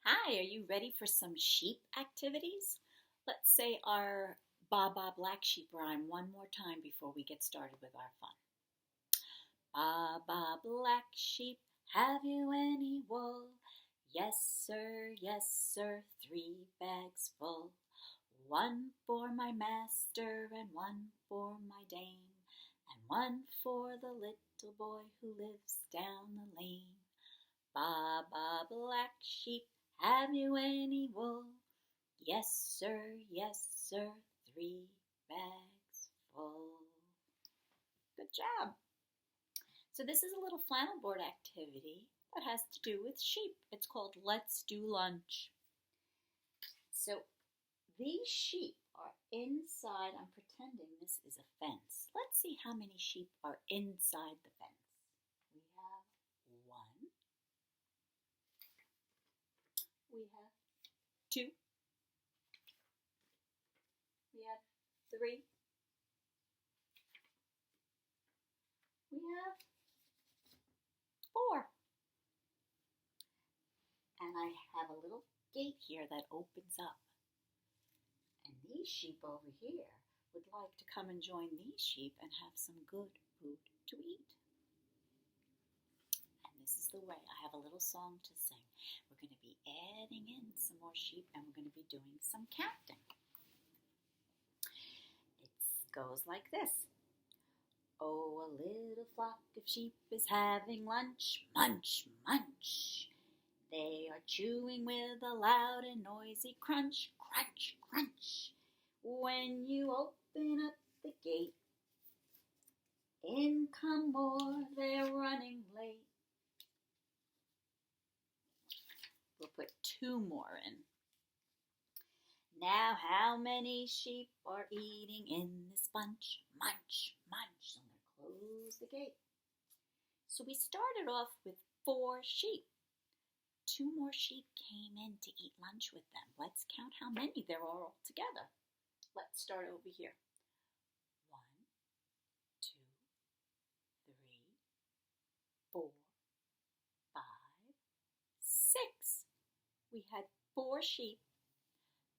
Hi, are you ready for some sheep activities? Let's say our Baa Black Sheep rhyme one more time before we get started with our fun. Baa Black Sheep, have you any wool? Yes sir, 3 bags full. One for my master and one for my dame, and one for the little boy who lives down the lane. Baa Black Sheep, have you any wool? Yes sir, 3 bags full. Good job. So this is a little flannel board activity that has to do with sheep. It's called Let's Do Lunch. So these sheep are inside. I'm pretending this is a fence. Let's see how many sheep are inside the fence. We have 1, we have 2, we have 3, we have 4. And I have a little gate here that opens up. And these sheep over here would like to come and join these sheep and have some good food to eat. And this is the way. I have a little song to sing. We're going to be adding in some more sheep and we're going to be doing some counting. It goes like this. Oh, a little flock of sheep is having lunch. Munch, munch. They are chewing with a loud and noisy crunch, crunch, crunch. When you open up the gate, in come more, they're running late. We'll put 2 more in. Now how many sheep are eating in this bunch? Munch, munch. So I'm going to close the gate. So we started off with 4 sheep. 2 more sheep came in to eat lunch with them. Let's count how many there are all together. Let's start over here. 1, 2, 3, 4, 5, 6. We had 4 sheep.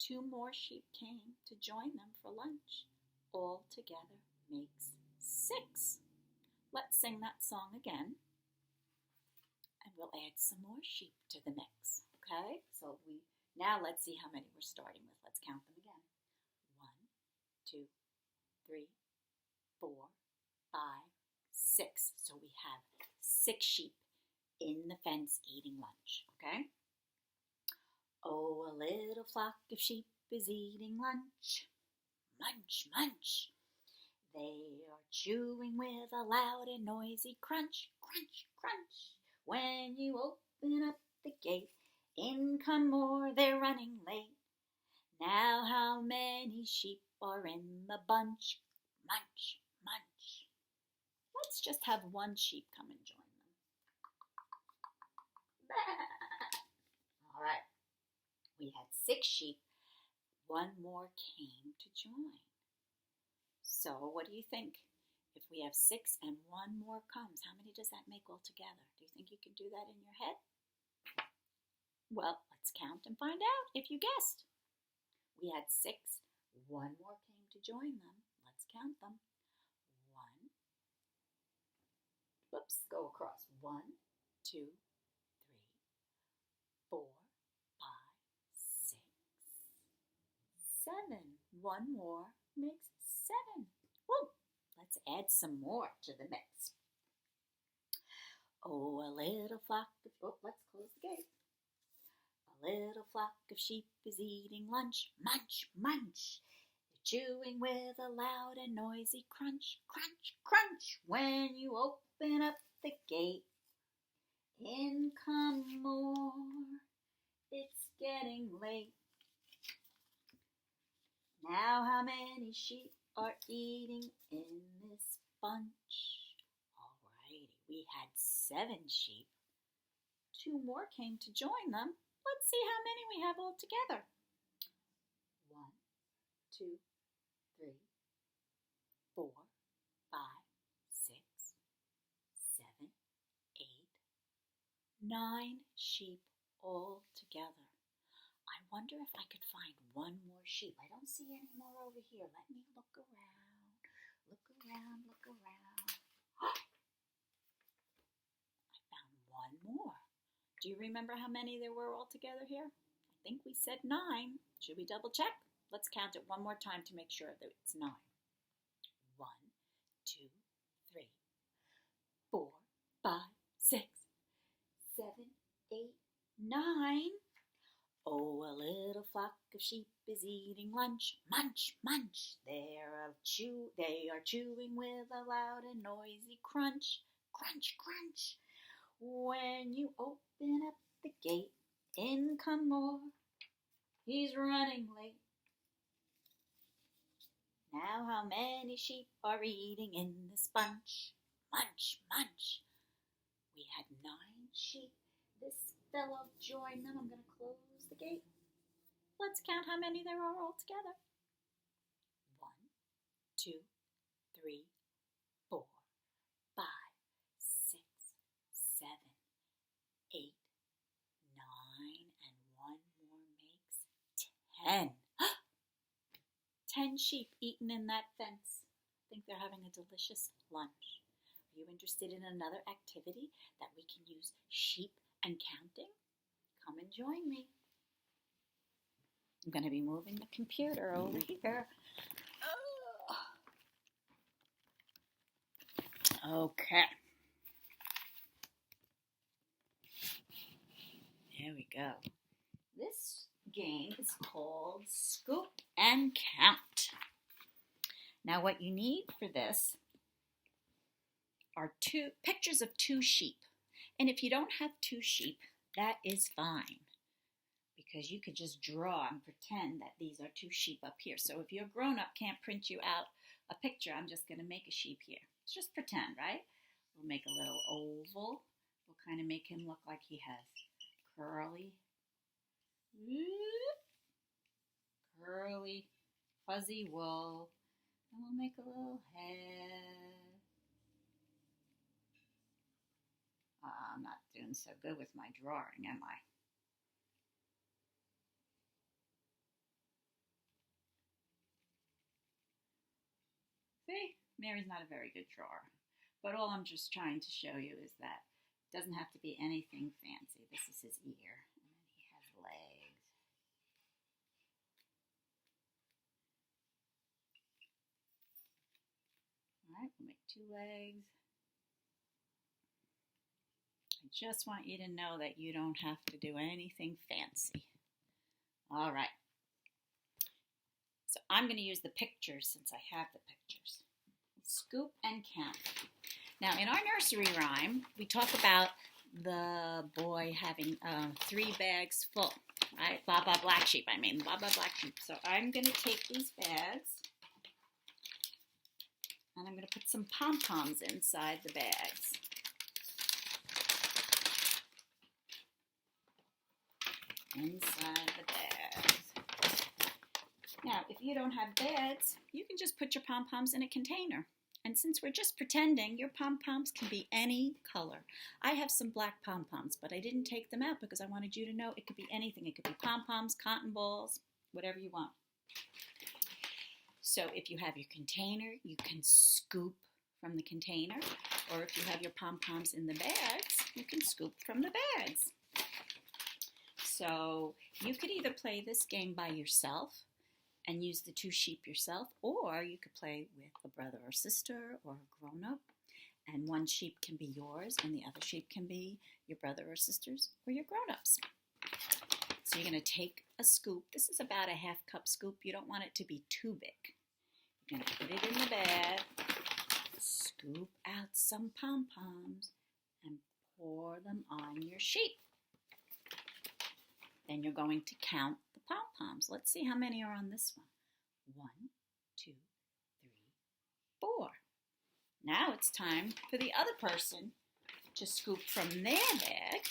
2 more sheep came to join them for lunch. All together makes 6. Let's sing that song again. And we'll add some more sheep to the mix. Okay? So now let's see how many we're starting with. Let's count them again. 1, 2, 3, 4, 5, 6. So we have 6 sheep in the fence eating lunch. Okay? Oh, a little flock of sheep is eating lunch. Munch, munch. They are chewing with a loud and noisy crunch, crunch, crunch. When you open up the gate, in come more, they're running late. Now how many sheep are in the bunch? Munch, munch. Let's just have 1 sheep come and join them. All right. We had 6 sheep. 1 more came to join. So what do you think? If we have 6 and 1 more comes, how many does that make altogether? Do you think you can do that in your head? Well, let's count and find out if you guessed. We had 6. 1 more came to join them. Let's count them. 1. Whoops, go across. 1, 2, 3, 4, 5, 6, 7. 1 more makes 7. Woo! Let's add some more to the mix. Oh, a little flock of, let's close the gate. A little flock of sheep is eating lunch. Munch, munch. They're chewing with a loud and noisy crunch, crunch, crunch. When you open up the gate, in come more. It's getting late. Now how many sheep are eating in this bunch? Alrighty, we had 7 sheep. 2 more came to join them. Let's see how many we have all together. 1, 2, 3, 4, 5, 6, 7, 8, 9 sheep all together. wonder if I could find one more sheep. I don't see any more over here. Let me look around. Look around, look around. I found one more. Do you remember how many there were altogether here? I think we said 9. Should we double check? Let's count it one more time to make sure that it's 9. 1, 2, 3, 4, 5, 6, 7, 8, 9. Oh, a little flock of sheep is eating lunch. Munch, munch. They are chewing with a loud and noisy crunch. Crunch, crunch. When you open up the gate, in come more. He's running late. Now how many sheep are eating in this bunch? Munch, munch. We had 9 sheep. This fellow joined them. I'm going to close the gate. Let's count how many there are altogether. 1, 2, 3, 4, 5, 6, 7, 8, 9, and 1 more makes 10. 10 sheep eaten in that fence. I think they're having a delicious lunch. Are you interested in another activity that we can use sheep and counting? Come and join me. I'm going to be moving the computer over here. Okay. There we go. This game is called Scoop and Count. Now what you need for this are pictures of 2 sheep. And if you don't have 2 sheep, that is fine, because you could just draw and pretend that these are 2 sheep up here. So if your grown-up can't print you out a picture, I'm just going to make a sheep here. Let's just pretend, right? We'll make a little oval. We'll kind of make him look like he has curly, fuzzy wool. And we'll make a little head. I'm not doing so good with my drawing, am I? See, Mary's not a very good drawer. But all I'm just trying to show you is that it doesn't have to be anything fancy. This is his ear, and then he has legs. All right, we'll make 2 legs. I just want you to know that you don't have to do anything fancy. All right. So I'm going to use the pictures since I have the pictures. Scoop and count. Now, in our nursery rhyme, we talk about the boy having 3 bags full, right? Baa black sheep, Baa black sheep. So I'm going to take these bags, and I'm going to put some pom-poms inside the bags. Inside the bags. Now, if you don't have bags, you can just put your pom-poms in a container. And since we're just pretending, your pom-poms can be any color. I have some black pom-poms, but I didn't take them out because I wanted you to know it could be anything. It could be pom-poms, cotton balls, whatever you want. So if you have your container, you can scoop from the container. Or if you have your pom-poms in the bags, you can scoop from the bags. So you could either play this game by yourself and use the 2 sheep yourself, or you could play with a brother or sister or a grown-up, and 1 sheep can be yours and the other sheep can be your brother or sister's or your grown-ups. So you're going to take a scoop. This is about a 1/2 cup scoop. You don't want it to be too big. You're going to put it in the bag, scoop out some pom-poms, and pour them on your sheep. Then you're going to count the pom-poms. Let's see how many are on this one. 1, 2, 3, 4. Now it's time for the other person to scoop from their bag.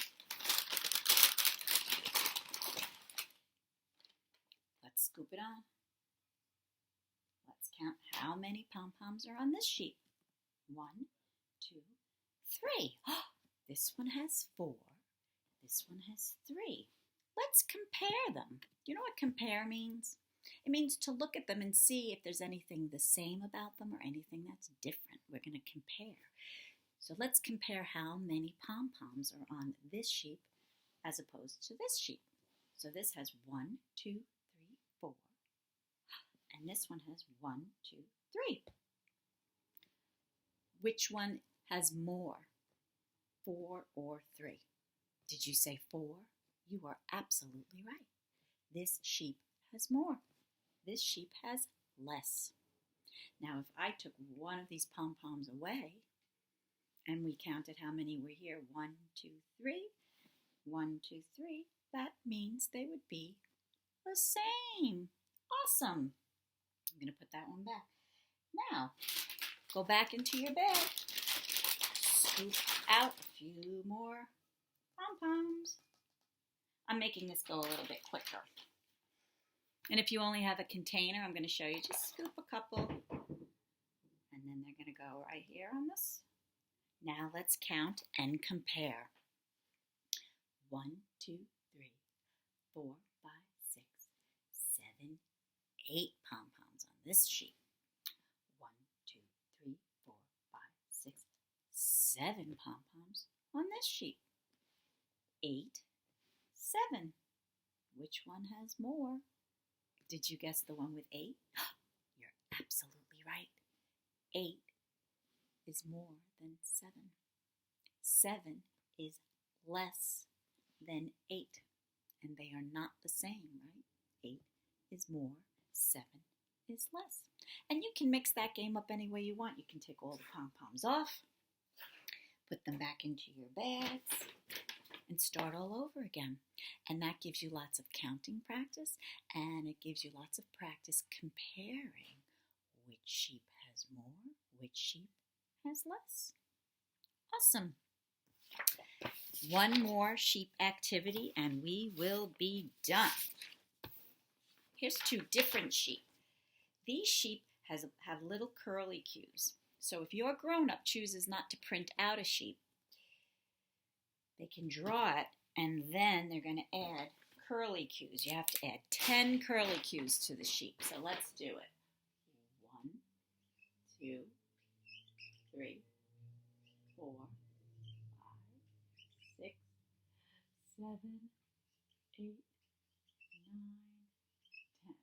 Let's scoop it on. Let's count how many pom-poms are on this sheep. 1, 2, 3. This one has 4. This one has 3. Let's compare them. Do you know what compare means? It means to look at them and see if there's anything the same about them or anything that's different. We're going to compare. So let's compare how many pom-poms are on this sheep as opposed to this sheep. So this has 1, 2, 3, 4. And this one has 1, 2, 3. Which one has more, 4 or 3? Did you say 4? You are absolutely right. This sheep has more. This sheep has less. Now, if I took one of these pom-poms away and we counted how many were here, 1, 2, 3, 1, 2, 3, that means they would be the same. Awesome. I'm going to put that one back. Now, go back into your bag. Scoop out a few more pom-poms. I'm making this go a little bit quicker. And if you only have a container, I'm going to show you. Just scoop a couple. And then they're going to go right here on this. Now let's count and compare. 1, 2, 3, 4, 5, 6, 7, 8 pom-poms on this sheet. 1, 2, 3, 4, 5, 6, 7 pom-poms on this sheet. 8, 7. Which one has more? Did you guess the one with 8? You're absolutely right. 8 is more than 7. 7 is less than 8. And they are not the same, right? 8 is more, 7 is less. And you can mix that game up any way you want. You can take all the pom-poms off, put them back into your bags, and start all over again. And that gives you lots of counting practice, and it gives you lots of practice comparing which sheep has more, which sheep has less. Awesome. One more sheep activity and we will be done. Here's 2 different sheep. These sheep have little curly cues. So if your grown-up chooses not to print out a sheep, they can draw it, and then they're going to add curly cues. You have to add 10 curly cues to the sheep. So let's do it. 1, 2, 3, 4, 5, 6, 7, 8, 9, 10.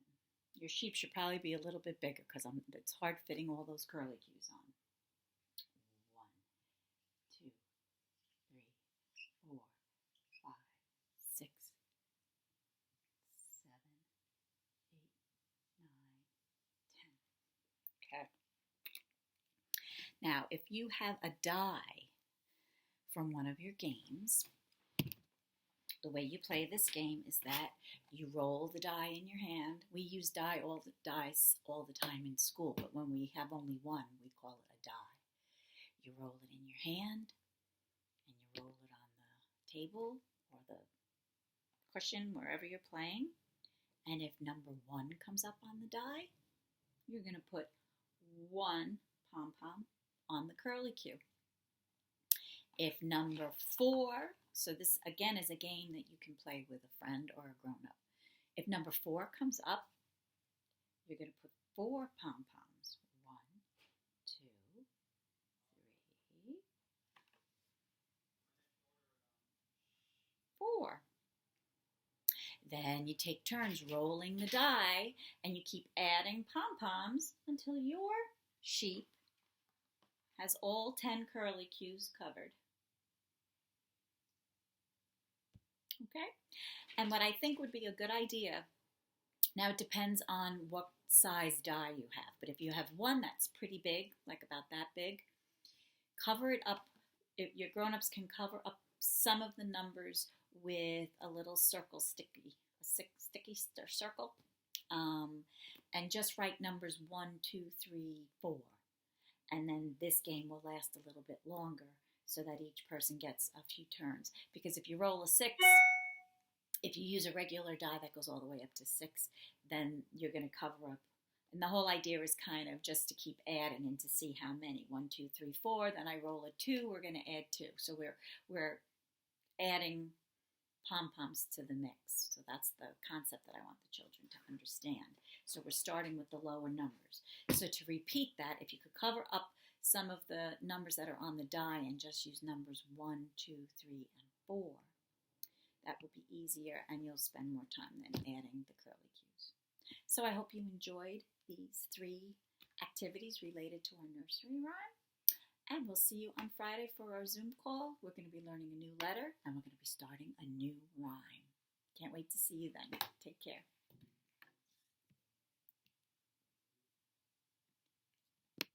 Your sheep should probably be a little bit bigger because it's hard fitting all those curly cues on. 1, 2, 3, 4, 5, 6, 7, 8, 9, 10. Okay. Now, if you have a die from one of your games, the way you play this game is that you roll the die in your hand. We use dice all the time in school, but when we have only one, we call it a die. You roll it in your hand, and you roll it on the table or the cushion, wherever you're playing. And if number 1 comes up on the die, you're going to put 1 pom-pom on the curly cue. If number 4, so this again is a game that you can play with a friend or a grown-up. If number 4 comes up, you're going to put 4 pom-poms. 1, 2, 3, 4. Then you take turns rolling the die, and you keep adding pom-poms until your sheep has all 10 curly cues covered. Okay? And what I think would be a good idea, now it depends on what size die you have, but if you have one that's pretty big, like about that big, cover it up. If your grown-ups can cover up some of the numbers with a little circle sticky circle, and just write numbers 1, 2, 3, 4. And then this game will last a little bit longer so that each person gets a few turns. Because if you roll a 6, if you use a regular die that goes all the way up to 6, then you're going to cover up. And the whole idea is kind of just to keep adding and to see how many. 1, 2, 3, 4. Then I roll a 2. We're going to add 2. So we're adding pom-poms to the mix. So that's the concept that I want the children to understand. So we're starting with the lower numbers. So to repeat that, if you could cover up some of the numbers that are on the die and just use numbers 1, 2, 3, and 4, that will be easier and you'll spend more time than adding the curly cues. So I hope you enjoyed these 3 activities related to our nursery rhyme. And we'll see you on Friday for our Zoom call. We're going to be learning a new letter and we're going to be starting a new rhyme. Can't wait to see you then. Take care.